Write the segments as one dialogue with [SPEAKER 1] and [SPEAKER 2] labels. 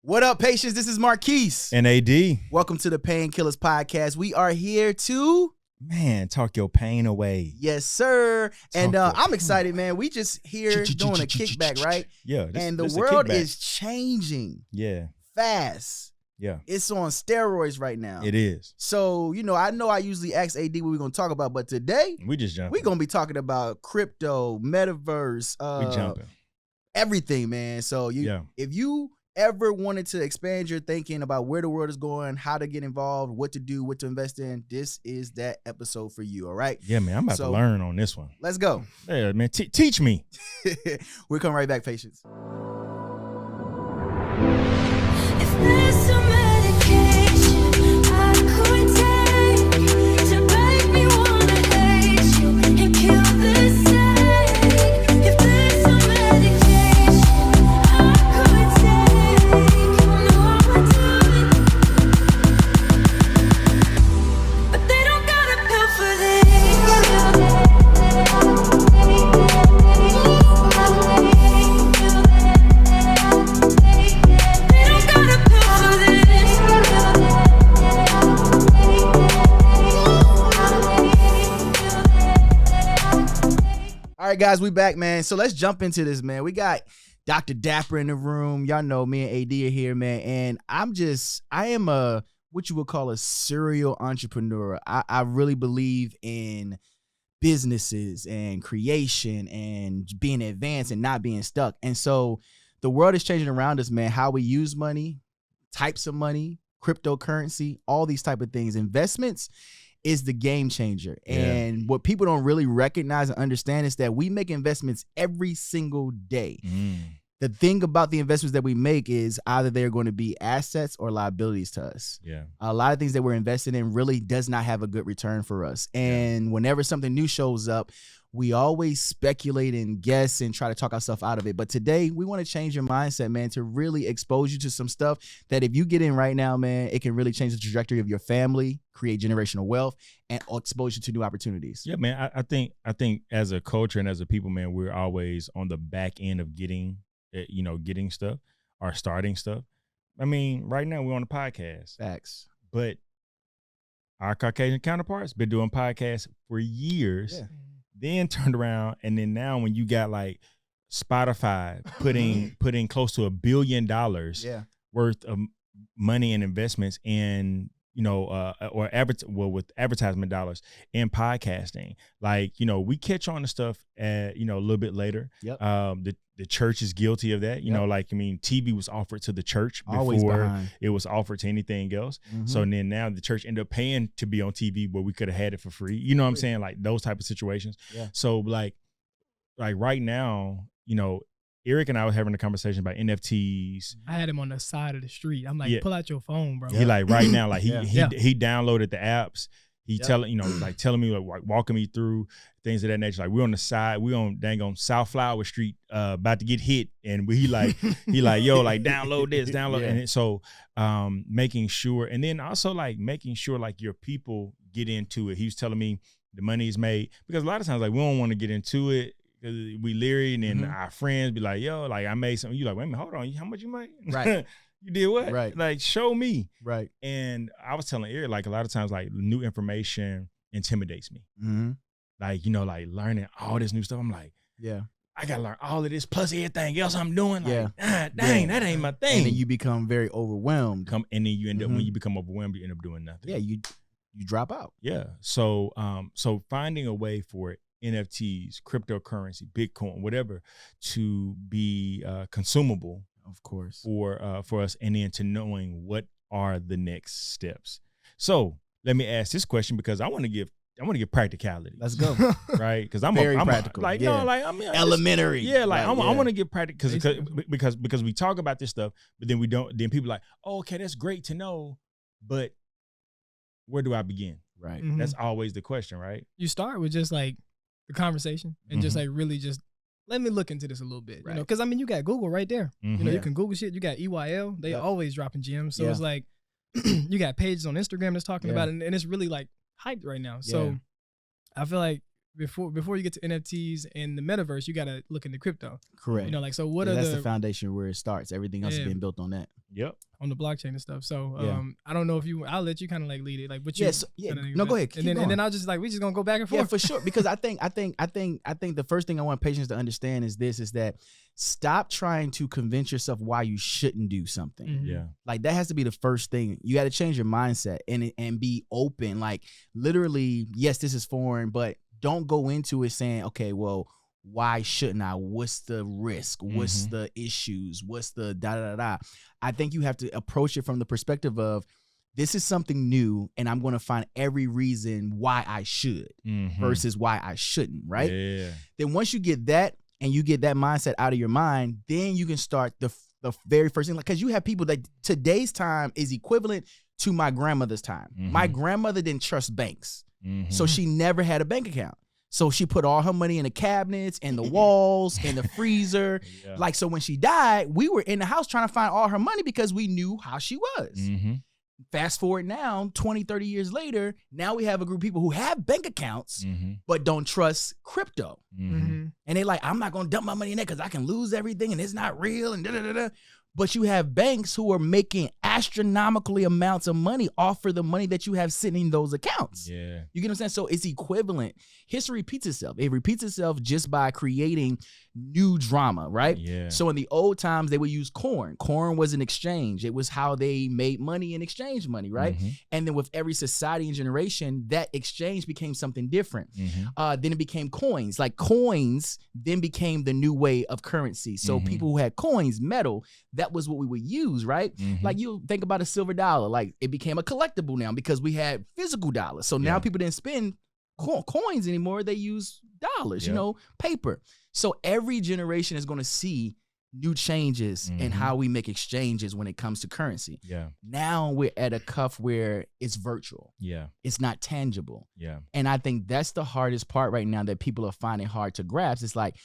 [SPEAKER 1] What up, patients? This is Marquis.
[SPEAKER 2] And AD.
[SPEAKER 1] Welcome to the Painkillers Podcast. We are here to...
[SPEAKER 2] talk your pain away.
[SPEAKER 1] Yes, sir. And I'm excited, man. We just here doing a kickback, right?
[SPEAKER 2] Yeah.
[SPEAKER 1] And the world is changing.
[SPEAKER 2] Yeah.
[SPEAKER 1] Fast.
[SPEAKER 2] Yeah.
[SPEAKER 1] It's on steroids right now.
[SPEAKER 2] It is.
[SPEAKER 1] So, I know I usually ask AD what we're going to talk about, but today...
[SPEAKER 2] We just jumping.
[SPEAKER 1] We're going to be talking about crypto, metaverse.
[SPEAKER 2] We jumping.
[SPEAKER 1] Everything, man. So, if you... ever wanted to expand your thinking about where the world is going, how to get involved, what to do, what to invest in, this is that episode for you, all right?
[SPEAKER 2] Yeah, man, I'm about to learn on this one.
[SPEAKER 1] Let's go.
[SPEAKER 2] Yeah, man, teach me.
[SPEAKER 1] We'll come right back, patience.
[SPEAKER 3] If there's some medication I could take to make me wanna hate you and kill this ache. If there's some medication I could take, know I would do it. But they don't got a pill for this.
[SPEAKER 1] All right, guys, we back, man. So let's jump into this, man. We got Dr. Dapper in the room. Y'all know me and AD are here, man. And I am a, what you would call a serial entrepreneur. I really believe in businesses and creation and being advanced and not being stuck. And so the world is changing around us, man. How we use money, types of money, cryptocurrency, all these type of things, investments is the game changer. And what people don't really recognize and understand is that we make investments every single day. The thing about the investments that we make is either they're going to be assets or liabilities to us.
[SPEAKER 2] Yeah.
[SPEAKER 1] A lot of things that we're invested in really does not have a good return for us. And whenever something new shows up, we always speculate and guess and try to talk ourselves out of it. But today we want to change your mindset, man, to really expose you to some stuff that if you get in right now, man, it can really change the trajectory of your family, create generational wealth, and expose you to new opportunities.
[SPEAKER 2] Yeah, man. I think as a culture and as a people, man, we're always on the back end of getting stuff or starting stuff. I mean, right now we're on a podcast.
[SPEAKER 1] Facts.
[SPEAKER 2] But our Caucasian counterparts been doing podcasts for years.
[SPEAKER 1] Yeah.
[SPEAKER 2] Then turned around, and then now when you got like Spotify putting close to $1 billion worth of money and investments in with advertisement dollars in podcasting, like we catch on to stuff a little bit later.
[SPEAKER 1] Yep.
[SPEAKER 2] The church is guilty of that. TV was offered to the church before it was offered to anything else. So then now the church ended up paying to be on TV where we could have had it for free. You know what I'm saying? Like those type of situations. Yeah. So like right now, Eric and I was having a conversation about NFTs.
[SPEAKER 4] I had him on the side of the street. I'm like, pull out your phone, bro.
[SPEAKER 2] He like right now, like he downloaded the apps. He telling me, like walking me through things of that nature. Like we're on the side, we on dang on South Flower Street, about to get hit, and he like yo, like download this, download, and so making sure, and then also like making sure like your people get into it. He was telling me the money is made because a lot of times like we don't want to get into it because we leery, and then our friends be like, yo, like I made something. You like, wait a minute, hold on, how much you made?
[SPEAKER 1] Right.
[SPEAKER 2] You did what?
[SPEAKER 1] Right.
[SPEAKER 2] Like, show me.
[SPEAKER 1] Right.
[SPEAKER 2] And I was telling Eric, like, a lot of times, like, new information intimidates me. Like, like, learning all this new stuff. I'm like, I got to learn all of this plus everything else I'm doing. Like, dang, that ain't my thing.
[SPEAKER 1] And then you become very overwhelmed.
[SPEAKER 2] And then you end up, when you become overwhelmed, you end up doing nothing.
[SPEAKER 1] Yeah, you drop out.
[SPEAKER 2] Yeah. So, so finding a way for NFTs, cryptocurrency, Bitcoin, whatever, to be consumable.
[SPEAKER 1] Of course.
[SPEAKER 2] For us, and then to knowing what are the next steps. So let me ask this question because I want to give practicality.
[SPEAKER 1] Let's go.
[SPEAKER 2] Right? Because I'm
[SPEAKER 1] very practical.
[SPEAKER 2] Elementary. Yeah, like I want to give practical because we talk about this stuff, but then we don't. Then people are like, oh, okay, that's great to know, but where do I begin?
[SPEAKER 1] Right.
[SPEAKER 2] That's always the question, right?
[SPEAKER 4] You start with just like the conversation and just like really just let me look into this a little bit, you know, because I mean, you got Google right there. You know, you can Google shit. You got EYL. They always dropping gems. So it's like you got pages on Instagram that's talking about it, and it's really like hyped right now. So I feel like before you get to NFTs and the metaverse, you gotta look into crypto.
[SPEAKER 1] Correct.
[SPEAKER 4] You know, like so. What are
[SPEAKER 1] that's the foundation where it starts. Everything else is being built on that.
[SPEAKER 2] Yep.
[SPEAKER 4] On the blockchain and stuff. So I don't know if I'll let you kind of like lead it. Like what you
[SPEAKER 1] No, go ahead.
[SPEAKER 4] And then I'll just like we just gonna go back and forth.
[SPEAKER 1] Yeah, for sure. Because I think the first thing I want patients to understand is that stop trying to convince yourself why you shouldn't do something.
[SPEAKER 4] Mm-hmm.
[SPEAKER 2] Yeah.
[SPEAKER 1] Like that has to be the first thing. You got to change your mindset and be open. Like literally, yes, this is foreign, but don't go into it saying, okay, well, why shouldn't I? What's the risk? What's the issues? What's the da-da-da-da? I think you have to approach it from the perspective of this is something new and I'm going to find every reason why I should versus why I shouldn't, right?
[SPEAKER 2] Yeah.
[SPEAKER 1] Then once you get that and you get that mindset out of your mind, then you can start the very first thing. Like, because you have people that today's time is equivalent to my grandmother's time. My grandmother didn't trust banks. So she never had a bank account. So she put all her money in the cabinets and the walls and the freezer.
[SPEAKER 2] Yeah.
[SPEAKER 1] Like, so when she died, we were in the house trying to find all her money because we knew how she was. Fast forward now, 20, 30 years later, now we have a group of people who have bank accounts, but don't trust crypto. And they're like, I'm not going to dump my money in there because I can lose everything and it's not real and da-da-da-da. But you have banks who are making astronomically amounts of money off of the money that you have sitting in those accounts.
[SPEAKER 2] Yeah.
[SPEAKER 1] You get what I'm saying? So it's equivalent. History repeats itself. It repeats itself just by creating new drama, right?
[SPEAKER 2] Yeah.
[SPEAKER 1] So in the old times, they would use corn. Corn was an exchange. It was how they made money and exchanged money, right? And then with every society and generation, that exchange became something different. Then it became coins. Like coins then became the new way of currency. So people who had coins, metal, that was what we would use, right? Like you think about a silver dollar, like it became a collectible now because we had physical dollars. So now people didn't spend coins anymore. They use dollars, you know, paper. So every generation is going to see new changes in how we make exchanges when it comes to currency.
[SPEAKER 2] Yeah.
[SPEAKER 1] Now we're at a cuff where it's virtual.
[SPEAKER 2] Yeah.
[SPEAKER 1] It's not tangible.
[SPEAKER 2] Yeah.
[SPEAKER 1] And I think that's the hardest part right now that people are finding hard to grasp. It's like,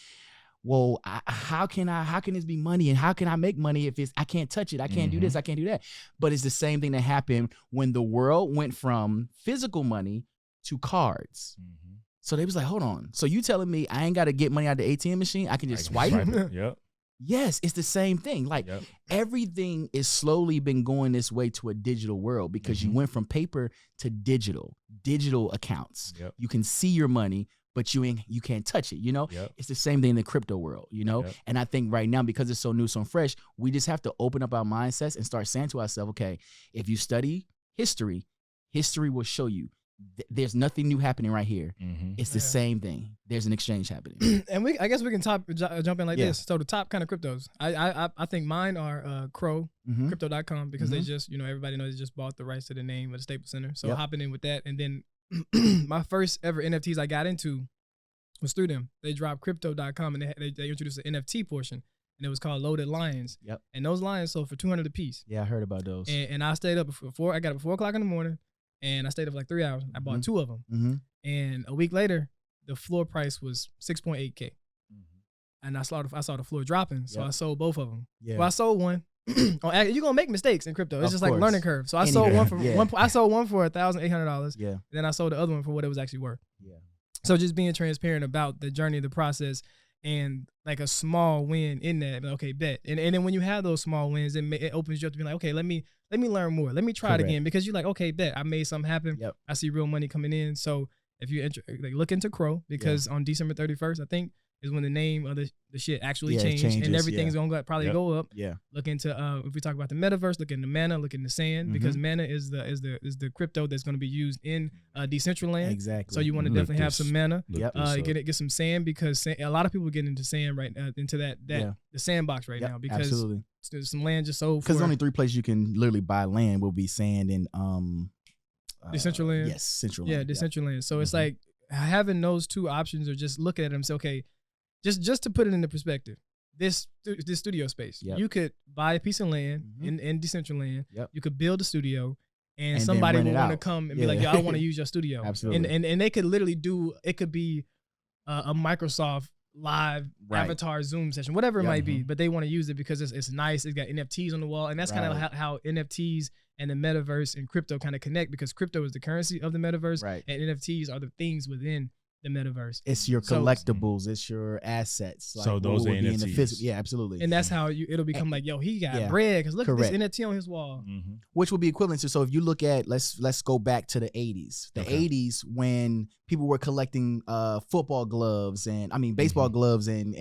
[SPEAKER 1] well, how can this be money and how can I make money if I can't touch it? I can't do this. I can't do that. But it's the same thing that happened when the world went from physical money to cards. So they was like, hold on. So you telling me I ain't got to get money out of the ATM machine? I can just swipe it?
[SPEAKER 2] Yep.
[SPEAKER 1] Yes, it's the same thing. Like everything is slowly been going this way to a digital world because you went from paper to digital accounts. You can see your money, but you can't touch it, you know? It's the same thing in the crypto world, you know? And I think right now, because it's so new, so fresh, we just have to open up our mindsets and start saying to ourselves, okay, if you study history will show you there's nothing new happening right here. It's the same thing. There's an exchange happening.
[SPEAKER 4] And I guess we can jump in like this. So the top kind of cryptos, I think mine are Crow, crypto.com, because they just, you know, everybody knows they just bought the rights to the name of the Staples Center. So hopping in with that. And then my first ever NFTs I got into was through them. They dropped crypto.com and they introduced an NFT portion. And it was called Loaded Lions. And those lions sold for $200 a piece.
[SPEAKER 1] Yeah, I heard about those.
[SPEAKER 4] And I stayed up I got up at 4 o'clock in the morning. And I stayed up for like 3 hours. I bought 2 of them. And a week later, the floor price was 6.8K. And I saw the floor dropping. So I sold both of them. Well, I sold one. You're going to make mistakes in crypto. It's just like a learning curve. So I sold one for $1,800.
[SPEAKER 1] Yeah.
[SPEAKER 4] And then I sold the other one for what it was actually worth. So just being transparent about the journey, the process, and like a small win in that. Okay, bet. And then when you have those small wins, it opens you up to be like, okay, let me learn more. Let me try it again, because you're like, okay, bet, I made something happen. I see real money coming in. So if you look into Crow, because on December 31st, I think, is when the name of the shit actually changed, and everything's gonna probably go up. Look into if we talk about the metaverse, look into Mana, look into Sand, because Mana is the crypto that's gonna be used in Decentraland.
[SPEAKER 1] Exactly.
[SPEAKER 4] So you want to definitely have some Mana. Get some Sand, because a lot of people get into Sand into the sandbox right now, because there's some land just sold.
[SPEAKER 1] Because only 3 places you can literally buy land will be Sand and
[SPEAKER 4] Decentraland.
[SPEAKER 1] Yes, Decentraland.
[SPEAKER 4] Yeah, Decentraland. So it's like having those 2 options, or just look at them and say, okay. Just to put it into perspective, this studio space, you could buy a piece of land in Decentraland. You could build a studio, and somebody would want to come and be like, "Yo, I want to use your studio."
[SPEAKER 1] Absolutely.
[SPEAKER 4] And they could literally it could be a Microsoft live avatar Zoom session, whatever it might be, but they want to use it because it's nice. It's got NFTs on the wall, and that's kind of how NFTs and the metaverse and crypto kind of connect, because crypto is the currency of the metaverse, and NFTs are the things within the metaverse.
[SPEAKER 1] It's your
[SPEAKER 4] So-
[SPEAKER 1] collectibles. It's your assets.
[SPEAKER 2] So
[SPEAKER 1] what
[SPEAKER 2] those are
[SPEAKER 1] would be in the
[SPEAKER 2] NFTs.
[SPEAKER 1] physical. Yeah, absolutely.
[SPEAKER 4] And that's how it'll become like, yo, he got
[SPEAKER 1] Yeah.
[SPEAKER 4] bread because look
[SPEAKER 1] Correct.
[SPEAKER 4] at this NFT on his wall.
[SPEAKER 2] Mhm.
[SPEAKER 1] Which would be equivalent to, so if you look at, let's go back to the 80s. The
[SPEAKER 2] Okay.
[SPEAKER 1] 80s when people were collecting football gloves and baseball gloves and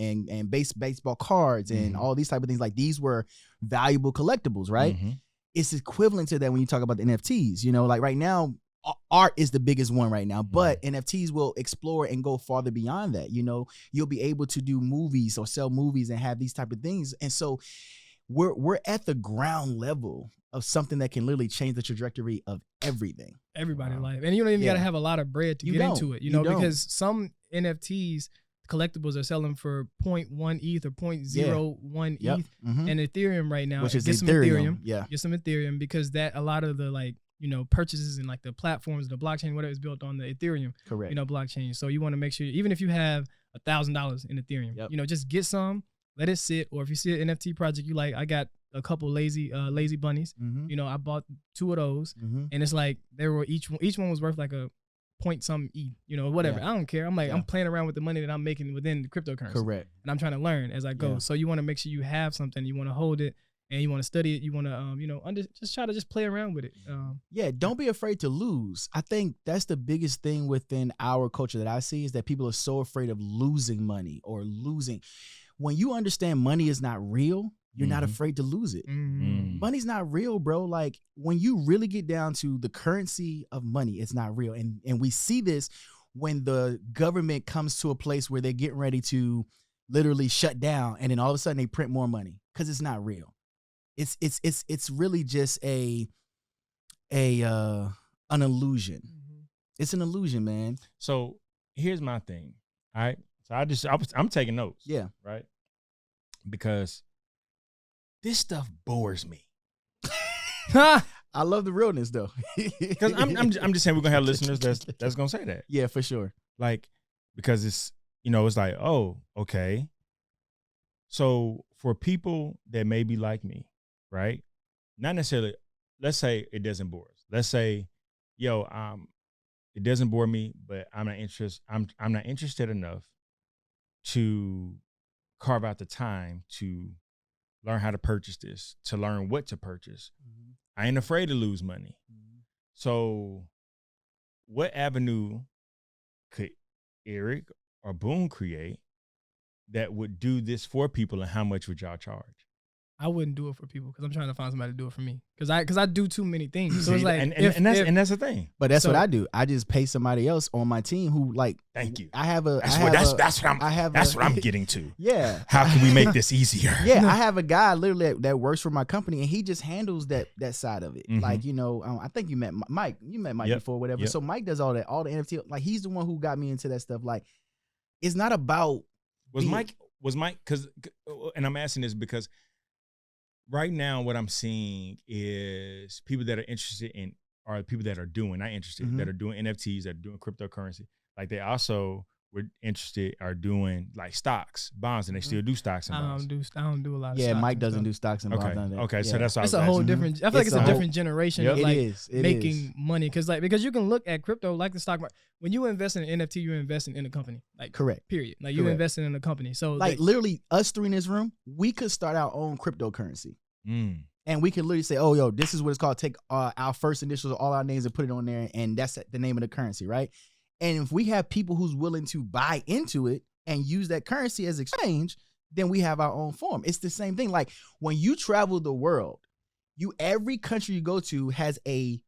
[SPEAKER 1] baseball cards and
[SPEAKER 2] Mhm.
[SPEAKER 1] all these type of things. Like these were valuable collectibles, right?
[SPEAKER 2] Mhm.
[SPEAKER 1] It's equivalent to that when you talk about the NFTs. You know, like right now, art is the biggest one right now, but NFTs will explore and go farther beyond that. You know, you'll be able to do movies or sell movies and have these type of things. And so we're at the ground level of something that can literally change the trajectory of everything.
[SPEAKER 4] Everybody's
[SPEAKER 2] Wow.
[SPEAKER 4] life. And you don't even
[SPEAKER 1] Yeah.
[SPEAKER 4] got to have a lot of bread to
[SPEAKER 1] You
[SPEAKER 4] get
[SPEAKER 1] don't.
[SPEAKER 4] into it, you
[SPEAKER 1] You
[SPEAKER 4] know,
[SPEAKER 1] don't.
[SPEAKER 4] because some NFTs, collectibles are selling for 0.1 ETH or 0.01
[SPEAKER 1] Yep.
[SPEAKER 4] ETH.
[SPEAKER 1] Mhm.
[SPEAKER 4] And Ethereum right now,
[SPEAKER 1] Which is
[SPEAKER 4] get some
[SPEAKER 1] Ethereum. Yeah.
[SPEAKER 4] Get some Ethereum because that a lot of the like, you know, purchases and like the platforms, the blockchain, whatever is built on the Ethereum,
[SPEAKER 1] Correct.
[SPEAKER 4] you know, blockchain. So you want to make sure, even if you have $1,000 in Ethereum,
[SPEAKER 1] Yep.
[SPEAKER 4] you know, just get some, let it sit. Or if you see an NFT project you like, I got a couple lazy bunnies.
[SPEAKER 1] Mhm.
[SPEAKER 4] You know, I bought 2 of those,
[SPEAKER 1] Mhm.
[SPEAKER 4] and it's like they were each one was worth like a point some ETH, you know, whatever.
[SPEAKER 1] Yeah.
[SPEAKER 4] I don't care. I'm like
[SPEAKER 1] Yeah.
[SPEAKER 4] I'm playing around with the money that I'm making within the cryptocurrency,
[SPEAKER 1] Correct.
[SPEAKER 4] and I'm trying to learn as I go.
[SPEAKER 1] Yeah.
[SPEAKER 4] So you want to make sure you have something, you want to hold it, and you want to study it. You want to you know, just try to just play around with it.
[SPEAKER 1] Yeah, don't be afraid to lose. I think that's the biggest thing within our culture that I see is that people are so afraid of losing money or losing. When you understand money is not real, you're not
[SPEAKER 2] Mhm.
[SPEAKER 1] afraid to lose it.
[SPEAKER 2] Mm.
[SPEAKER 1] Money's not real, bro. Like when you really get down to the currency of money, it's not real. And we see this when the government comes to a place where they're getting ready to literally shut down, and then all of a sudden they print more money because it's not real. It's really just an illusion. It's an illusion, man.
[SPEAKER 2] So here's my thing. All right. So I'm taking notes.
[SPEAKER 1] Yeah.
[SPEAKER 2] Right. Because this stuff bores me.
[SPEAKER 1] I love the realness though.
[SPEAKER 2] Because I'm just saying we're gonna have listeners that's gonna say that.
[SPEAKER 1] Yeah, for sure.
[SPEAKER 2] Like, because it's, you know, it's like, oh, okay. So for people that may be like me, right? Not necessarily, let's say it doesn't bore us. Let's say, yo, it doesn't bore me, but I'm not interested enough to carve out the time to learn how to purchase this, to learn what to purchase. I ain't afraid to lose money. So what avenue could Eric or Boone create that would do this for people, and how much would y'all charge?
[SPEAKER 4] I wouldn't do it for people because I'm trying to find somebody to do it for me because I do too many things. So it's
[SPEAKER 2] See,
[SPEAKER 4] like
[SPEAKER 2] and that's the thing.
[SPEAKER 1] But that's what
[SPEAKER 4] So-
[SPEAKER 1] I do. I just pay somebody else on my team who like.
[SPEAKER 2] Thank you.
[SPEAKER 1] I have a.
[SPEAKER 2] That's
[SPEAKER 1] what
[SPEAKER 2] what I'm getting to.
[SPEAKER 1] Yeah.
[SPEAKER 2] How can we make this easier?
[SPEAKER 1] Yeah, I have a guy literally that works for my company, and he just handles that side of it.
[SPEAKER 2] Mhm.
[SPEAKER 1] Like, you know, I think you met Mike. You met Mike
[SPEAKER 2] Yep.
[SPEAKER 1] before, whatever.
[SPEAKER 2] Yep.
[SPEAKER 1] So Mike does all the NFT. Like, he's the one who got me into that stuff. Like, it's not about
[SPEAKER 2] Was
[SPEAKER 1] being-
[SPEAKER 2] Mike because, and I'm asking this because right now what I'm seeing is people that are interested in, or people that are doing, not interested,
[SPEAKER 1] Mhm.
[SPEAKER 2] that are doing NFTs, that are doing cryptocurrency. Like they also were interested, are doing like stocks, bonds, and they still do stocks and
[SPEAKER 4] I
[SPEAKER 2] bonds.
[SPEAKER 4] don't do a lot of
[SPEAKER 1] Yeah,
[SPEAKER 4] stocks
[SPEAKER 1] Mike
[SPEAKER 4] and
[SPEAKER 1] doesn't
[SPEAKER 4] stuff.
[SPEAKER 1] do stocks and bonds.
[SPEAKER 2] Okay.
[SPEAKER 1] none of that.
[SPEAKER 2] Okay. So
[SPEAKER 1] Yeah.
[SPEAKER 2] that's all I
[SPEAKER 4] It's
[SPEAKER 2] was
[SPEAKER 4] a whole
[SPEAKER 2] asking.
[SPEAKER 4] different. I feel like
[SPEAKER 1] It's
[SPEAKER 4] it's
[SPEAKER 1] a
[SPEAKER 4] a
[SPEAKER 1] whole-
[SPEAKER 4] different generation
[SPEAKER 2] Yep.
[SPEAKER 4] of
[SPEAKER 1] It
[SPEAKER 4] like
[SPEAKER 1] is. It
[SPEAKER 4] making
[SPEAKER 1] is.
[SPEAKER 4] money because you can look at crypto like the stock market. When you invest in an NFT, you're investing in a company. Like
[SPEAKER 1] Correct.
[SPEAKER 4] period. Like you
[SPEAKER 1] Correct.
[SPEAKER 4] investing in a company. So
[SPEAKER 1] Like, literally, us three in this room, we could start our own cryptocurrency.
[SPEAKER 2] Mm.
[SPEAKER 1] And we could literally say, oh, yo, this is what it's called. Take our first initials, all our names, and put it on there. And that's the name of the currency, right? And if we have people who's willing to buy into it and use that currency as exchange, then we have our own form. It's the same thing. Like when you travel the world, every country you go to has a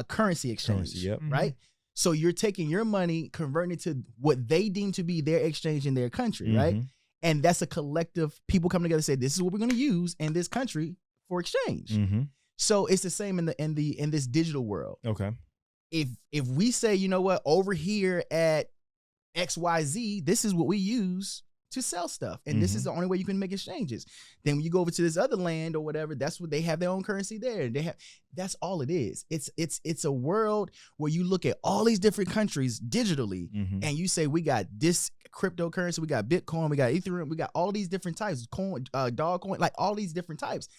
[SPEAKER 1] currency exchange,
[SPEAKER 2] Currency, yep.
[SPEAKER 1] right? So you're taking your money, converting it to what they deem to be their exchange in their country, right?
[SPEAKER 2] Mhm.
[SPEAKER 1] And that's a collective, people come together and say, this is what we're going to use in this country for exchange.
[SPEAKER 2] Mhm.
[SPEAKER 1] So it's the same in this digital world.
[SPEAKER 2] Okay.
[SPEAKER 1] If we say, you know what, over here at XYZ, this is what we use to sell stuff, and this is the only way you can make exchanges. Then when you go over to this other land or whatever, that's what they have their own currency there. That's all it is. It's a world where you look at all these different countries digitally,
[SPEAKER 2] Mhm.
[SPEAKER 1] and you say we got this cryptocurrency, we got Bitcoin, we got Ethereum, we got all these different types, coin, dog coin, like all these different types.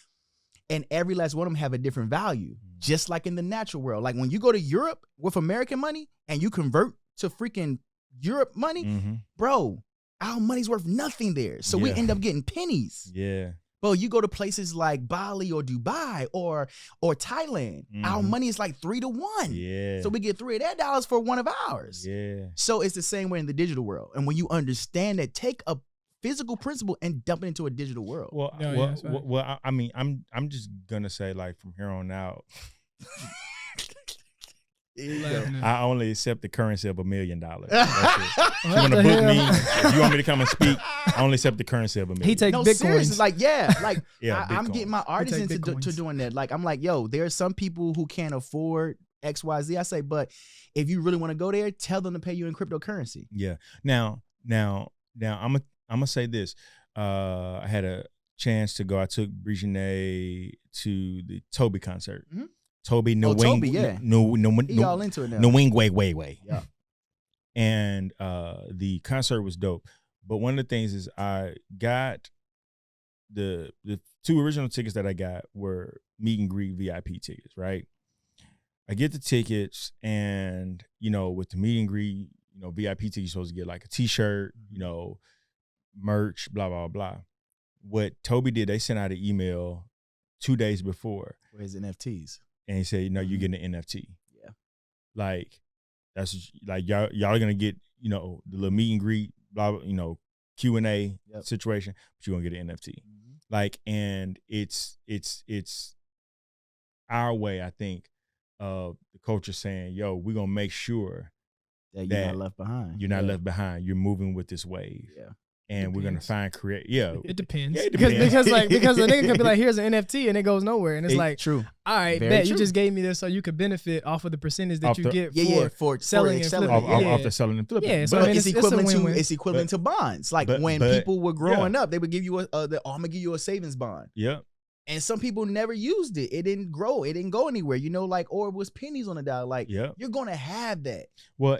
[SPEAKER 1] And every last one of them have a different value, just like in the natural world. Like when you go to Europe with American money and you convert to freaking Europe money, bro, our money's worth nothing there. So we end up getting pennies.
[SPEAKER 2] Yeah.
[SPEAKER 1] Bro, you go to places like Bali or Dubai or Thailand, our money is like 3 to 1.
[SPEAKER 2] Yeah.
[SPEAKER 1] So we get $3 of their dollars for one of ours.
[SPEAKER 2] Yeah.
[SPEAKER 1] So it's the same way in the digital world. And when you understand that, take a physical principle and dump it into a digital world.
[SPEAKER 2] Well, I mean, I'm just gonna say, like, from here on out, I only accept the currency of $1 million. That's it. If you want to book me, if you want me to come and speak, I only accept the currency of $1 million.
[SPEAKER 4] He take
[SPEAKER 1] no,
[SPEAKER 4] Bitcoins.
[SPEAKER 1] seriously, like, like, I'm
[SPEAKER 2] Bitcoin.
[SPEAKER 1] getting my artists into
[SPEAKER 4] Bitcoins.
[SPEAKER 1] doing that. Like, I'm like, yo, there are some people who can't afford X, Y, Z. I say, but if you really want to go there, tell them to pay you in cryptocurrency.
[SPEAKER 2] Yeah. Now, I'm gonna say this. I had a chance to go. I took Brigitte to the Toby concert. Toby, no wing,
[SPEAKER 1] Toby, yeah.
[SPEAKER 2] no,
[SPEAKER 1] He all into it now.
[SPEAKER 2] no wing, way.
[SPEAKER 1] Yeah.
[SPEAKER 2] And the concert was dope. But one of the things is I got the 2 original tickets that I got were meet and greet VIP tickets, right? I get the tickets, and with the meet and greet, VIP tickets, you're supposed to get like a T-shirt, merch, blah blah blah. What Toby did, they sent out an email 2 days before.
[SPEAKER 1] For his NFTs.
[SPEAKER 2] And he said, you're getting an NFT.
[SPEAKER 1] Yeah.
[SPEAKER 2] Like, that's like y'all are gonna get, the little meet and greet, blah, Q&A situation, but you're gonna get an NFT. Like, and it's our way, I think, of the culture saying, yo, we're gonna make sure
[SPEAKER 1] that you're not left behind.
[SPEAKER 2] You're not left behind. You're moving with this wave.
[SPEAKER 1] Yeah.
[SPEAKER 2] And we're gonna find
[SPEAKER 4] It depends.
[SPEAKER 2] Yeah, it depends.
[SPEAKER 4] Because a nigga could be like, here's an NFT, and it goes nowhere, and it's like,
[SPEAKER 1] true.
[SPEAKER 4] All right,
[SPEAKER 1] Very
[SPEAKER 4] bet
[SPEAKER 1] true.
[SPEAKER 4] you just gave me this so you could benefit off of the percentage that
[SPEAKER 2] Off
[SPEAKER 4] you
[SPEAKER 2] the-
[SPEAKER 4] get for selling and flipping.
[SPEAKER 2] off the selling and flipping.
[SPEAKER 4] Yeah, so
[SPEAKER 2] But
[SPEAKER 4] I mean,
[SPEAKER 1] It's
[SPEAKER 4] it's a
[SPEAKER 1] equivalent to
[SPEAKER 4] win-win.
[SPEAKER 1] to bonds. Like
[SPEAKER 2] but-
[SPEAKER 1] when
[SPEAKER 2] but-
[SPEAKER 1] people were growing up, they would give you I'm gonna give you a savings bond.
[SPEAKER 2] yeah.
[SPEAKER 1] And some people never used it. It didn't grow. It didn't go anywhere. Or it was pennies on the dollar. Like
[SPEAKER 2] Yeah.
[SPEAKER 1] you're gonna have that.
[SPEAKER 2] Well,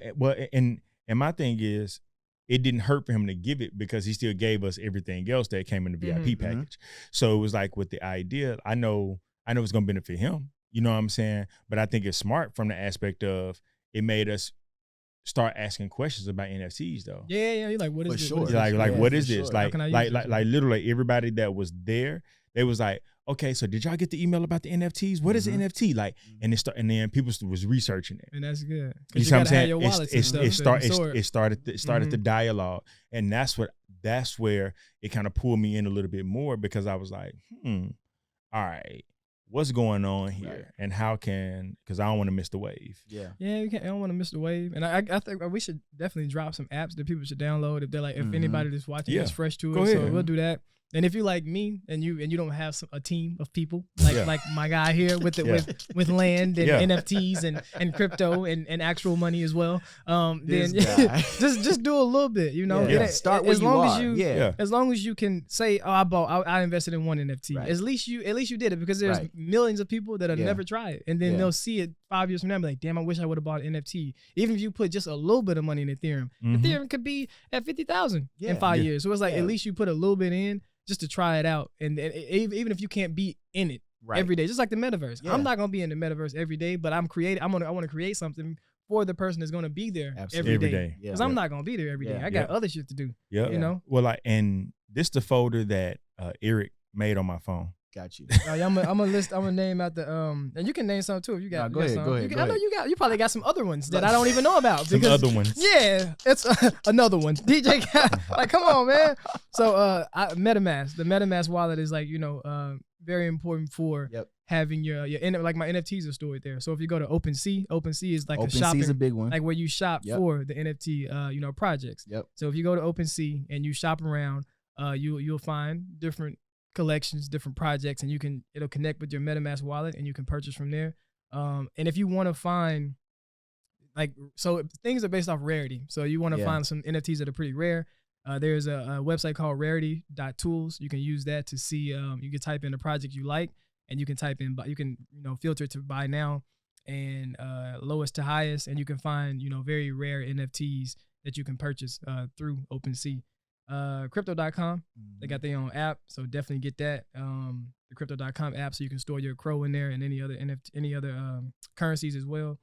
[SPEAKER 2] and my thing is, it didn't hurt for him to give it because he still gave us everything else that came in the VIP package. So it was like with the idea, I know it's gonna benefit him. You know what I'm saying? But I think it's smart from the aspect of it made us start asking questions about NFTs though.
[SPEAKER 4] Yeah. You're like, what is
[SPEAKER 1] For
[SPEAKER 4] this?
[SPEAKER 1] sure.
[SPEAKER 4] What is
[SPEAKER 2] Like,
[SPEAKER 4] this?
[SPEAKER 2] like
[SPEAKER 1] Yeah,
[SPEAKER 2] what
[SPEAKER 1] for
[SPEAKER 2] is this?
[SPEAKER 1] sure.
[SPEAKER 4] How
[SPEAKER 2] Like,
[SPEAKER 4] can I use
[SPEAKER 2] like,
[SPEAKER 4] this?
[SPEAKER 2] like literally everybody that was there, they was like, okay, so did y'all get the email about the NFTs? What is an NFT? Like, and then people was researching it.
[SPEAKER 4] And that's good.
[SPEAKER 2] You see what I'm saying? It started the dialogue, and that's where it kind of pulled me in a little bit more because I was like, all right, what's going on here,
[SPEAKER 1] Right.
[SPEAKER 2] and because I don't want to miss the wave.
[SPEAKER 1] Yeah.
[SPEAKER 4] Yeah, I don't want to miss the wave. And I think we should definitely drop some apps that people should download if they're like, if anybody that's watching is fresh to it.
[SPEAKER 2] Go
[SPEAKER 4] So
[SPEAKER 2] ahead.
[SPEAKER 4] we'll do that. And if you like me and you don't have a team of people like my guy here with with land and NFTs and crypto and actual money as well, then
[SPEAKER 1] guy.
[SPEAKER 4] just do a little bit,
[SPEAKER 1] Yeah. Start where
[SPEAKER 4] as
[SPEAKER 1] you
[SPEAKER 4] long
[SPEAKER 1] are.
[SPEAKER 4] as you
[SPEAKER 1] Yeah.
[SPEAKER 4] as long as you can say, oh, I invested in one NFT.
[SPEAKER 1] Right.
[SPEAKER 4] At least you did it because there's
[SPEAKER 1] Right.
[SPEAKER 4] millions of people that'll
[SPEAKER 1] Yeah.
[SPEAKER 4] never try it, and then
[SPEAKER 1] Yeah.
[SPEAKER 4] they'll see it 5 years from now and be like, damn, I wish I would have bought an NFT. Even if you put just a little bit of money in Ethereum, Ethereum could be at 50,000 in 5 years. So it's like at least you put a little bit in just to try it out, and even if you can't be in it
[SPEAKER 1] Right.
[SPEAKER 4] every day, just like the metaverse.
[SPEAKER 1] Yeah.
[SPEAKER 4] I'm not gonna be in the metaverse every day, but I want to create something for the person that's gonna be there
[SPEAKER 1] Absolutely.
[SPEAKER 2] Every
[SPEAKER 4] every day.
[SPEAKER 2] day.
[SPEAKER 1] Yeah.
[SPEAKER 4] Because I'm not gonna be there every day.
[SPEAKER 1] Yeah.
[SPEAKER 4] I got other shit to do.
[SPEAKER 2] Yeah,
[SPEAKER 4] You know?
[SPEAKER 2] Well, and this the folder that Eric made on my phone.
[SPEAKER 1] Got you.
[SPEAKER 4] I'm gonna name out the and you can name some too if you got.
[SPEAKER 1] No, go ahead,
[SPEAKER 4] some.
[SPEAKER 1] go ahead,
[SPEAKER 4] You
[SPEAKER 1] go
[SPEAKER 4] I know
[SPEAKER 1] ahead.
[SPEAKER 4] you probably got some other ones that I don't even know about.
[SPEAKER 2] Some
[SPEAKER 4] because-
[SPEAKER 2] other ones.
[SPEAKER 4] Yeah, it's another one. DJ, like, come on, man. So, MetaMask, the MetaMask wallet is like very important for having your like my NFTs are stored there. So if you go to OpenC is like a
[SPEAKER 1] OpenC
[SPEAKER 4] shopping,
[SPEAKER 1] is a big one.
[SPEAKER 4] like where you shop for the NFT projects.
[SPEAKER 1] Yep.
[SPEAKER 4] So if you go to OpenC and you shop around, you'll find different collections, different projects, and it'll connect with your MetaMask wallet and you can purchase from there. And if you want to find so things are based off rarity. So you want to find some NFTs that are pretty rare. There's a website called rarity.tools. You can use that to see, you can type in a project you like and you can type in, you can, filter to buy now and lowest to highest. And you can find, very rare NFTs that you can purchase through OpenC. Crypto.com, they got their own app, so definitely get that. The Crypto.com app, so you can store your Crow in there and any other currencies as well.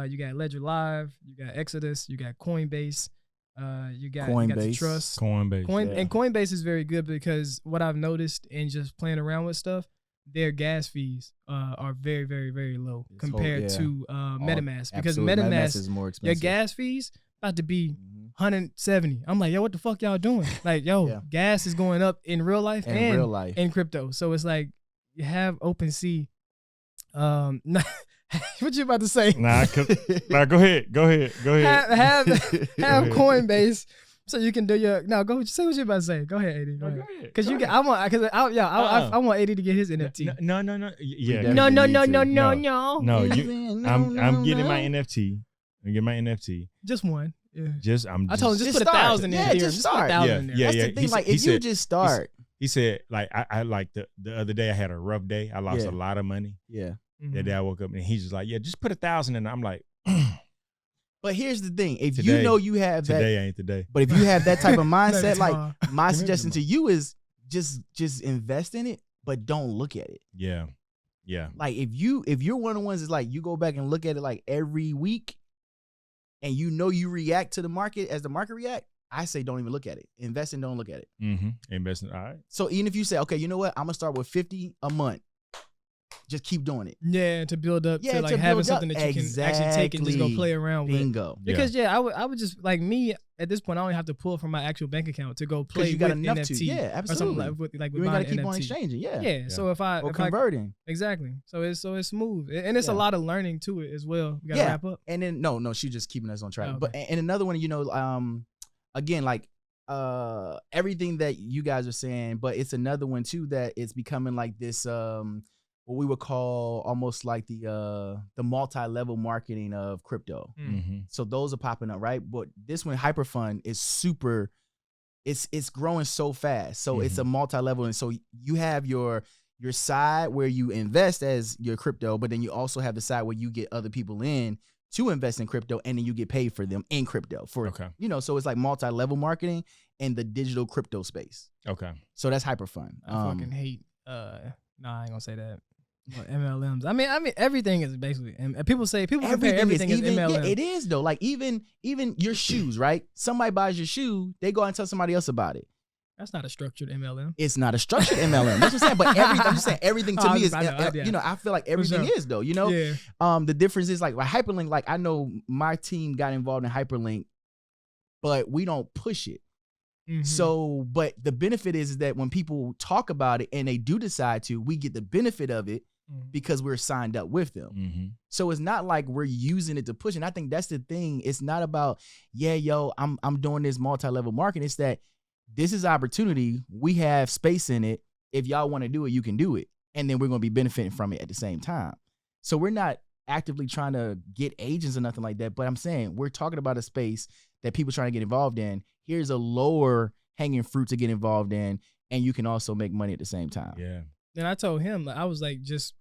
[SPEAKER 4] You got Ledger Live, you got Exodus, you got Coinbase, You got the
[SPEAKER 1] Coinbase.
[SPEAKER 4] Trust.
[SPEAKER 2] Coinbase.
[SPEAKER 4] And Coinbase is very good because what I've noticed in just playing around with stuff, their gas fees are very, very, very low compared to MetaMask. Because MetaMask
[SPEAKER 1] is more
[SPEAKER 4] your
[SPEAKER 1] expensive.
[SPEAKER 4] gas fees about to be 170. I'm like, yo, what the fuck y'all doing? Like, yo, gas is going up in real life and in crypto. So it's like you have OpenC. What you about to say?
[SPEAKER 2] Nah, go ahead.
[SPEAKER 4] Have Coinbase so you can do your go say what you about to say. Go ahead, AD. Go ahead. Because you get I want AD to get his NFT.
[SPEAKER 2] No. Yeah.
[SPEAKER 4] No.
[SPEAKER 2] I'm getting my NFT. I'm getting my NFT.
[SPEAKER 4] Just one. Yeah.
[SPEAKER 2] I
[SPEAKER 4] told him just put 1,000 in there.
[SPEAKER 1] Just put 1,000 in there.
[SPEAKER 2] Yeah.
[SPEAKER 1] That's the thing. Like if you just start.
[SPEAKER 2] He said like I like the other day I had a rough day. I lost a lot of money.
[SPEAKER 1] Yeah.
[SPEAKER 2] That day I woke up and he's just like, yeah, just put 1,000 in. I'm like,
[SPEAKER 1] but here's the thing: if you know you have that,
[SPEAKER 2] today ain't the day.
[SPEAKER 1] But if you have that type of mindset, like my suggestion to you is just invest in it, but don't look at it.
[SPEAKER 2] Yeah.
[SPEAKER 1] Like if you're one of the ones that's like you go back and look at it like every week, and you know you react to the market as the market react. I say don't even look at it. Invest and don't look at it.
[SPEAKER 2] Investing. All right.
[SPEAKER 1] So even if you say, okay, you know what, I'm gonna start with 50 a month. Just keep doing it.
[SPEAKER 4] Yeah, to build up, to like having something that you can actually take and just go play around with.
[SPEAKER 1] Bingo.
[SPEAKER 4] Because I would just like me at this point. I only have to pull from my actual bank account to go play
[SPEAKER 1] you got
[SPEAKER 4] with
[SPEAKER 1] enough
[SPEAKER 4] NFT.
[SPEAKER 1] To. Yeah, absolutely.
[SPEAKER 4] Or something with
[SPEAKER 1] you ain't gotta keep on exchanging. Yeah.
[SPEAKER 4] So if I
[SPEAKER 1] converting
[SPEAKER 4] exactly. So it's smooth and it's a lot of learning to it as well. We gotta wrap up.
[SPEAKER 1] And then no, she's just keeping us on track.
[SPEAKER 4] Oh, okay.
[SPEAKER 1] But and another one, again, like everything that you guys are saying, but it's another one too that it's becoming like this what we would call almost like the multi-level marketing of crypto. So those are popping up, right? But this one, Hyperfund, is super. It's growing so fast. So it's a multi-level, and so you have your side where you invest as your crypto, but then you also have the side where you get other people in to invest in crypto, and then you get paid for them in crypto. So it's like multi-level marketing in the digital crypto space.
[SPEAKER 2] Okay.
[SPEAKER 1] So that's Hyperfund.
[SPEAKER 4] I fucking hate. I ain't gonna say that. MLMs. I mean, everything is basically. And people compare everything as MLM.
[SPEAKER 1] Yeah, it is though. Like even your shoes, right? Somebody buys your shoe, they go and tell somebody else about it.
[SPEAKER 4] That's not a structured MLM.
[SPEAKER 1] It's not a structured MLM. That's what I'm saying. But I'm just saying everything to me is. I feel like everything is though. Yeah. The difference is like Hyperlink. Like I know my team got involved in Hyperlink, but we don't push it. So, but the benefit is that when people talk about it and they do decide to, we get the benefit of it because we're signed up with them. So it's not like we're using it to push. And I think that's the thing. It's not about, I'm doing this multi-level marketing. It's that this is opportunity. We have space in it. If y'all want to do it, you can do it. And then we're going to be benefiting from it at the same time. So we're not actively trying to get agents or nothing like that. But I'm saying we're talking about a space that people trying to get involved in. Here's a lower hanging fruit to get involved in, and you can also make money at the same time.
[SPEAKER 2] Yeah.
[SPEAKER 4] And I told him, I was like, just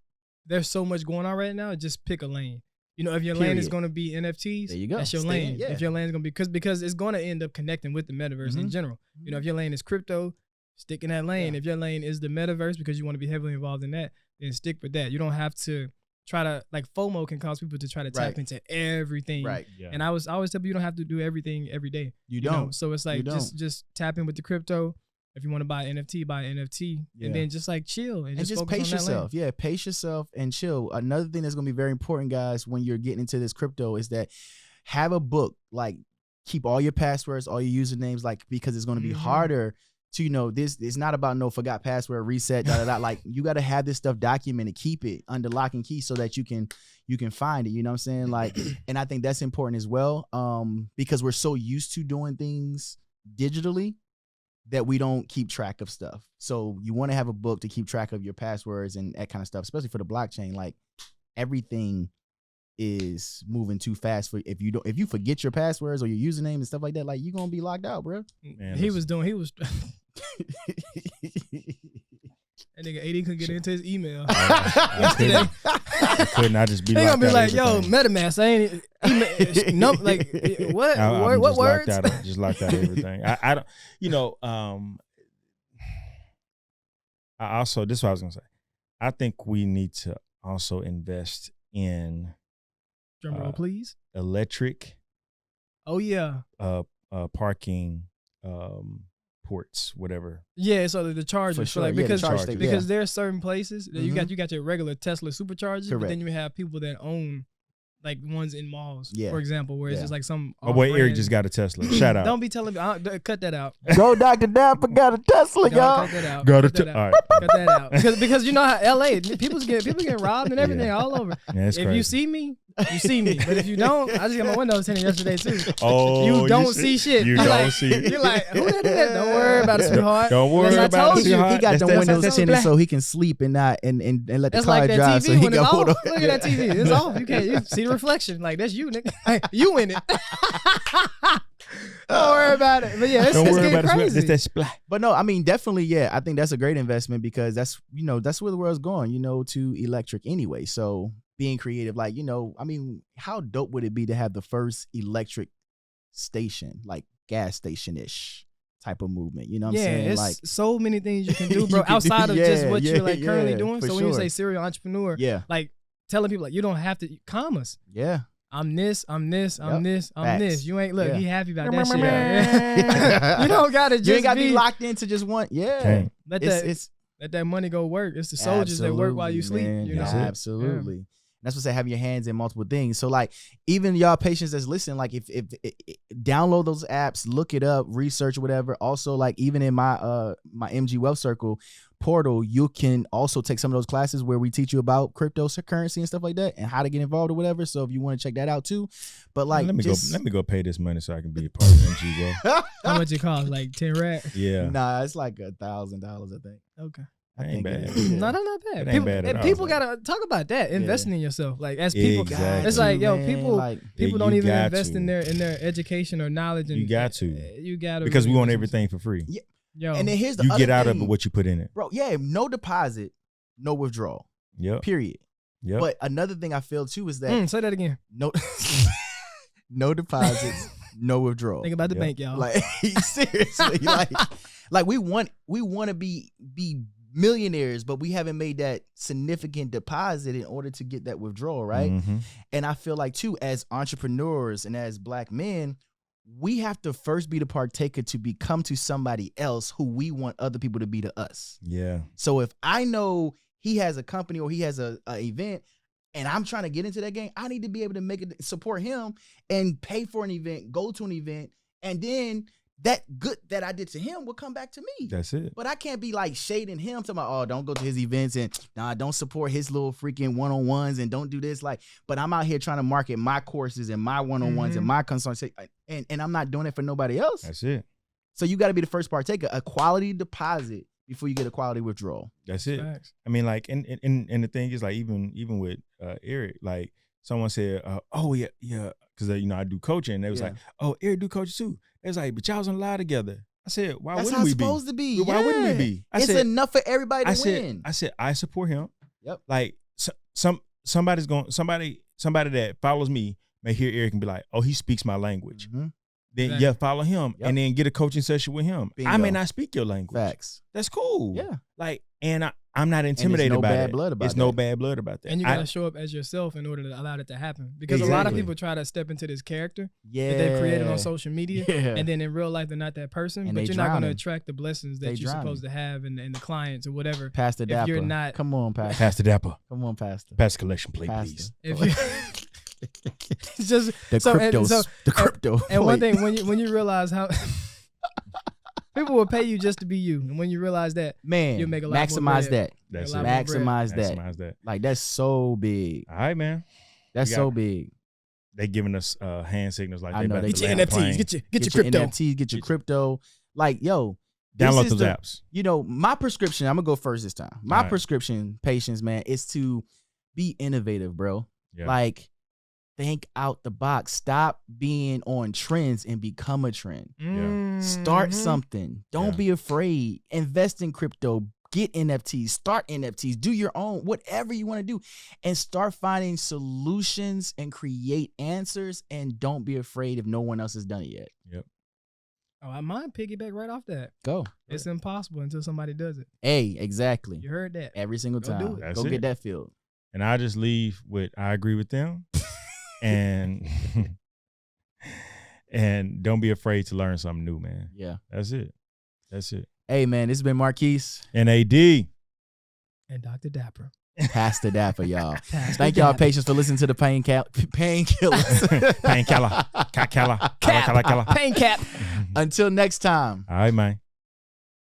[SPEAKER 4] there's so much going on right now. Just pick a lane. If your lane is going to be NFTs,
[SPEAKER 1] there you go.
[SPEAKER 4] That's your lane. If your lane is going to be because it's going to end up connecting with the metaverse in general. If your lane is crypto, stick in that lane. If your lane is the metaverse because you want to be heavily involved in that, then stick with that. You don't have to try to like FOMO can cause people to try to tap into everything.
[SPEAKER 1] Right.
[SPEAKER 2] Yeah.
[SPEAKER 4] And I always tell people you don't have to do everything every day.
[SPEAKER 1] You don't.
[SPEAKER 4] So it's like just tap in with the crypto. If you want to buy an NFT, buy an NFT. And then just like chill and just
[SPEAKER 1] pace yourself.
[SPEAKER 4] Yeah,
[SPEAKER 1] pace yourself and chill. Another thing that's gonna be very important, guys, when you're getting into this crypto is that have a book. Like keep all your passwords, all your usernames, like because it's gonna be harder to, this it's not about no forgot password, reset, like you gotta have this stuff documented, keep it under lock and key so that you can find it. You know what I'm saying? Like, and I think that's important as well. Because we're so used to doing things digitally that we don't keep track of stuff. So you want to have a book to keep track of your passwords and that kind of stuff, especially for the blockchain. Like everything is moving too fast for if you forget your passwords or your username and stuff like that, like you're gonna be locked out, bro.
[SPEAKER 4] Man, he was that nigga AD couldn't get into his email.
[SPEAKER 2] I couldn't. I just be
[SPEAKER 4] he
[SPEAKER 2] locked
[SPEAKER 4] gonna be
[SPEAKER 2] out
[SPEAKER 4] like, yo,
[SPEAKER 2] everything.
[SPEAKER 4] MetaMask, I ain't what?
[SPEAKER 2] I'm
[SPEAKER 4] what
[SPEAKER 2] just
[SPEAKER 4] words?
[SPEAKER 2] Just locked out everything. I don't. I also, this is what I was gonna say. I think we need to also invest in
[SPEAKER 4] drum roll, please.
[SPEAKER 2] Electric.
[SPEAKER 4] Oh yeah.
[SPEAKER 2] parking ports, whatever.
[SPEAKER 4] Yeah, so the chargers,
[SPEAKER 1] For
[SPEAKER 4] so
[SPEAKER 1] sure,
[SPEAKER 4] like
[SPEAKER 1] yeah, the
[SPEAKER 4] because
[SPEAKER 1] charge station,
[SPEAKER 4] because
[SPEAKER 1] yeah.
[SPEAKER 4] there are certain places that you got your regular Tesla superchargers, but
[SPEAKER 1] Correct.
[SPEAKER 4] then you have people that own like ones in malls,
[SPEAKER 1] Yeah.
[SPEAKER 4] for example, where it's
[SPEAKER 1] Yeah.
[SPEAKER 4] just like some.
[SPEAKER 2] My boy Eric
[SPEAKER 4] off-brand-
[SPEAKER 2] just got a Tesla. Shout out.
[SPEAKER 4] Don't be telling me. Cut that out.
[SPEAKER 1] Go Dr. Dapper got a Tesla,
[SPEAKER 4] Don't
[SPEAKER 1] y'all.
[SPEAKER 4] cut that out.
[SPEAKER 2] Got
[SPEAKER 4] cut
[SPEAKER 2] it.
[SPEAKER 4] that
[SPEAKER 2] All
[SPEAKER 4] out.
[SPEAKER 2] right.
[SPEAKER 4] Cut that out. Because you know how LA people get robbed and everything all over.
[SPEAKER 2] Yeah, it's
[SPEAKER 4] If
[SPEAKER 2] crazy.
[SPEAKER 4] you see me, you see me. But if you don't, I just got my windows tinted yesterday too.
[SPEAKER 2] Oh,
[SPEAKER 4] You don't see shit.
[SPEAKER 2] You
[SPEAKER 4] You're
[SPEAKER 2] don't
[SPEAKER 4] like,
[SPEAKER 2] see.
[SPEAKER 4] You're like, who that is? Don't worry about it, sweetheart.
[SPEAKER 2] Don't worry
[SPEAKER 4] Unless I
[SPEAKER 2] about it,
[SPEAKER 4] told you.
[SPEAKER 2] sweetheart.
[SPEAKER 1] He got
[SPEAKER 2] That's-
[SPEAKER 1] the
[SPEAKER 2] that's-
[SPEAKER 1] windows
[SPEAKER 2] that's-
[SPEAKER 1] tinted so he can sleep and not and let the
[SPEAKER 4] That's
[SPEAKER 1] car
[SPEAKER 4] like that
[SPEAKER 1] drive.
[SPEAKER 4] TV
[SPEAKER 1] So he
[SPEAKER 4] when it's
[SPEAKER 1] can hold
[SPEAKER 4] off.
[SPEAKER 1] on.
[SPEAKER 4] Look at that TV. It's off. You can't. You see the reflection. Like that's you, nigga. Like, you in it. Don't worry about it. But yeah, it's
[SPEAKER 2] Don't worry
[SPEAKER 4] getting
[SPEAKER 2] about it.
[SPEAKER 4] crazy.
[SPEAKER 2] It's that splat.
[SPEAKER 1] But no, I mean, definitely, yeah. I think that's a great investment because that's where the world's going, to electric anyway. So being creative, like, I mean, how dope would it be to have the first electric station, like gas station-ish type of movement? You know what I'm saying?
[SPEAKER 4] it's
[SPEAKER 1] Like,
[SPEAKER 4] so many things you can do,
[SPEAKER 1] You
[SPEAKER 4] bro,
[SPEAKER 1] can do-
[SPEAKER 4] outside of just
[SPEAKER 1] yeah,
[SPEAKER 4] what you're like
[SPEAKER 1] yeah,
[SPEAKER 4] currently
[SPEAKER 1] yeah,
[SPEAKER 4] doing.
[SPEAKER 1] for
[SPEAKER 4] So when you
[SPEAKER 1] sure.
[SPEAKER 4] say serial entrepreneur,
[SPEAKER 1] yeah,
[SPEAKER 4] like telling people like you don't have to commas.
[SPEAKER 1] yeah.
[SPEAKER 4] I'm this, I'm this, I'm
[SPEAKER 1] Yep.
[SPEAKER 4] this, I'm
[SPEAKER 1] Facts.
[SPEAKER 4] this. You ain't look,
[SPEAKER 1] Yeah.
[SPEAKER 4] he happy about that shit. You don't gotta just
[SPEAKER 1] You ain't got to be
[SPEAKER 4] be
[SPEAKER 1] locked into just one. Yeah.
[SPEAKER 2] Can't.
[SPEAKER 4] let that money go work. It's the soldiers that work while you sleep.
[SPEAKER 1] man.
[SPEAKER 4] You know,
[SPEAKER 2] That's it.
[SPEAKER 1] Absolutely. That's what I say, having your hands in multiple things. So like even y'all patients that's listening, like if download those apps, look it up, research whatever. Also, like even in my my MG Wealth Circle portal, you can also take some of those classes where we teach you about cryptocurrency and stuff like that and how to get involved or whatever. So if you want to check that out too. But like
[SPEAKER 2] let me
[SPEAKER 1] just,
[SPEAKER 2] go pay this money so I can be a part of MG Wealth.
[SPEAKER 4] how much it costs? Like 10 racks.
[SPEAKER 2] Yeah.
[SPEAKER 1] Nah, it's like $1,000, I think.
[SPEAKER 4] Okay.
[SPEAKER 1] I
[SPEAKER 2] That ain't
[SPEAKER 1] think it
[SPEAKER 2] bad.
[SPEAKER 1] is, yeah.
[SPEAKER 4] No, that's not bad.
[SPEAKER 2] It ain't
[SPEAKER 4] People,
[SPEAKER 2] bad at
[SPEAKER 4] and
[SPEAKER 2] all.
[SPEAKER 4] people gotta talk about that. Investing in yourself, like as people.
[SPEAKER 2] Exactly.
[SPEAKER 4] It's like, yo,
[SPEAKER 1] Man,
[SPEAKER 4] people
[SPEAKER 1] like,
[SPEAKER 4] people
[SPEAKER 2] Yeah,
[SPEAKER 4] don't
[SPEAKER 2] you
[SPEAKER 4] even
[SPEAKER 2] got
[SPEAKER 4] invest
[SPEAKER 2] to.
[SPEAKER 4] in their education or knowledge. And
[SPEAKER 2] You got to.
[SPEAKER 4] You gotta
[SPEAKER 2] Because we
[SPEAKER 4] really
[SPEAKER 2] want
[SPEAKER 4] invest in
[SPEAKER 2] everything for free.
[SPEAKER 4] Yo,
[SPEAKER 1] and then here's the
[SPEAKER 2] You
[SPEAKER 1] other
[SPEAKER 2] get out of
[SPEAKER 1] thing.
[SPEAKER 2] it what you put in it.
[SPEAKER 1] Bro, yeah, no deposit, no withdrawal.
[SPEAKER 2] Yep.
[SPEAKER 1] Period.
[SPEAKER 2] Yep.
[SPEAKER 1] But another thing I feel too is that
[SPEAKER 4] say that again.
[SPEAKER 1] no no deposits, no withdrawal.
[SPEAKER 4] Think about the
[SPEAKER 2] Yep.
[SPEAKER 4] bank, y'all.
[SPEAKER 1] Like seriously, like we want to be millionaires, but we haven't made that significant deposit in order to get that withdrawal, right?
[SPEAKER 2] Mhm.
[SPEAKER 1] And I feel like too, as entrepreneurs and as Black men, we have to first be the partaker to become to somebody else who we want other people to be to us.
[SPEAKER 2] Yeah.
[SPEAKER 1] So if I know he has a company or he has a event and I'm trying to get into that game, I need to be able to make it support him and pay for an event, go to an event, and then that good that I did to him will come back to me.
[SPEAKER 2] That's it.
[SPEAKER 1] But I can't be like shading him, talking about, oh, don't go to his events and nah, don't support his little freaking one-on-ones and don't do this. Like, but I'm out here trying to market my courses and my one-on-ones and my consults, and I'm not doing it for nobody else.
[SPEAKER 2] That's it.
[SPEAKER 1] So you got to be the first partaker, a quality deposit before you get a quality withdrawal.
[SPEAKER 2] That's it.
[SPEAKER 4] Facts.
[SPEAKER 2] I mean, like, and the thing is, like, even with Eric, like, someone said, oh yeah, because I do coaching. And they was
[SPEAKER 1] Yeah.
[SPEAKER 2] like, oh, Eric do coaching too. They was like, but y'all was on live together. I said, why
[SPEAKER 1] That's
[SPEAKER 2] wouldn't
[SPEAKER 1] how
[SPEAKER 2] we
[SPEAKER 1] it's
[SPEAKER 2] be?
[SPEAKER 1] supposed to be.
[SPEAKER 2] Why wouldn't we
[SPEAKER 1] Yeah.
[SPEAKER 2] be? I
[SPEAKER 1] It's
[SPEAKER 2] said,
[SPEAKER 1] enough for everybody to win.
[SPEAKER 2] I said, I support him.
[SPEAKER 1] Yep.
[SPEAKER 2] Like somebody that follows me may hear Eric and be like, oh, he speaks my language.
[SPEAKER 1] Mhm.
[SPEAKER 2] Then
[SPEAKER 4] Exactly.
[SPEAKER 2] follow him
[SPEAKER 1] Yep.
[SPEAKER 2] and then get a coaching session with him. I may
[SPEAKER 1] Bingo.
[SPEAKER 2] not speak your language.
[SPEAKER 1] Facts.
[SPEAKER 2] That's cool.
[SPEAKER 1] Yeah.
[SPEAKER 2] Like, and I'm not intimidated
[SPEAKER 1] no
[SPEAKER 2] by
[SPEAKER 1] bad
[SPEAKER 2] that.
[SPEAKER 1] blood about
[SPEAKER 2] It's no
[SPEAKER 1] that.
[SPEAKER 2] bad blood about that.
[SPEAKER 4] And you
[SPEAKER 2] I-
[SPEAKER 4] gotta show up as yourself in order to allow it to happen. Because a lot of
[SPEAKER 2] Exactly.
[SPEAKER 4] people try to step into this character
[SPEAKER 1] Yeah.
[SPEAKER 4] that they've created on social media,
[SPEAKER 1] Yeah.
[SPEAKER 4] and then in real life they're not that person.
[SPEAKER 1] And
[SPEAKER 4] but
[SPEAKER 1] they
[SPEAKER 4] you're not gonna
[SPEAKER 1] drowning.
[SPEAKER 4] attract the blessings
[SPEAKER 1] They
[SPEAKER 4] that you're
[SPEAKER 1] drowning.
[SPEAKER 4] supposed to have and the clients or whatever.
[SPEAKER 1] Pastor
[SPEAKER 4] if
[SPEAKER 1] Dapper.
[SPEAKER 4] you're not-
[SPEAKER 1] Come on, Pastor.
[SPEAKER 2] Pastor Dapper.
[SPEAKER 1] Come on, Pastor.
[SPEAKER 2] Pass the collection plate,
[SPEAKER 1] Pastor.
[SPEAKER 2] please.
[SPEAKER 4] If you it's just
[SPEAKER 1] The
[SPEAKER 4] so,
[SPEAKER 1] crypto.
[SPEAKER 4] and, so
[SPEAKER 1] the crypto.
[SPEAKER 4] and one
[SPEAKER 1] plate.
[SPEAKER 4] thing when you realize how people will pay you just to be you, and when you realize that,
[SPEAKER 1] Man,
[SPEAKER 4] you'll make a lot more
[SPEAKER 1] maximize
[SPEAKER 4] bread.
[SPEAKER 1] that.
[SPEAKER 2] That's
[SPEAKER 4] a
[SPEAKER 2] it.
[SPEAKER 4] lot more bread.
[SPEAKER 1] Maximize that.
[SPEAKER 2] Maximize that.
[SPEAKER 1] Like that's so big.
[SPEAKER 2] All right, man.
[SPEAKER 1] That's
[SPEAKER 2] We
[SPEAKER 1] so
[SPEAKER 2] got-
[SPEAKER 1] big.
[SPEAKER 2] They giving us hand signals like
[SPEAKER 1] I
[SPEAKER 2] they
[SPEAKER 1] know,
[SPEAKER 2] about
[SPEAKER 1] they
[SPEAKER 2] to
[SPEAKER 1] get
[SPEAKER 2] land
[SPEAKER 1] your
[SPEAKER 2] a plane.
[SPEAKER 4] get your
[SPEAKER 1] Get
[SPEAKER 4] crypto.
[SPEAKER 1] NFTs, get your
[SPEAKER 2] Get
[SPEAKER 1] crypto. Like, yo, this
[SPEAKER 2] Download
[SPEAKER 1] is
[SPEAKER 2] those
[SPEAKER 1] the-
[SPEAKER 2] apps.
[SPEAKER 1] You know, my prescription, I'm gonna go first this time. My
[SPEAKER 2] All right.
[SPEAKER 1] prescription, patience, man, is to be innovative, bro.
[SPEAKER 2] Yeah.
[SPEAKER 1] Like, think out the box. Stop being on trends and become a trend. Start
[SPEAKER 4] Mhm.
[SPEAKER 1] something. Don't
[SPEAKER 2] Yeah.
[SPEAKER 1] be afraid. Invest in crypto. Get NFTs. Start NFTs. Do your own, whatever you want to do. And start finding solutions and create answers. And don't be afraid if no one else has done it yet.
[SPEAKER 2] Yep.
[SPEAKER 4] Oh, I might piggyback right off that.
[SPEAKER 1] Go.
[SPEAKER 4] It's impossible until somebody does it.
[SPEAKER 1] Hey, exactly.
[SPEAKER 4] You heard that.
[SPEAKER 1] Every single
[SPEAKER 4] Go do
[SPEAKER 1] time.
[SPEAKER 4] it.
[SPEAKER 2] That's
[SPEAKER 1] Go
[SPEAKER 2] it.
[SPEAKER 1] get that filled.
[SPEAKER 2] And I just leave with I agree with them. and And don't be afraid to learn something new, man.
[SPEAKER 1] Yeah.
[SPEAKER 2] That's it. That's it.
[SPEAKER 1] Hey, man, this has been Marquis.
[SPEAKER 2] And AD.
[SPEAKER 4] And Dr. Dapper.
[SPEAKER 1] Pastor Dapper, y'all.
[SPEAKER 4] Pastor
[SPEAKER 1] Thank y'all
[SPEAKER 4] Dapper.
[SPEAKER 1] patience for listening to the painkillers.
[SPEAKER 2] Painkiller. Pain cap.
[SPEAKER 4] Pain cap.
[SPEAKER 1] Until next time.
[SPEAKER 2] All right, man.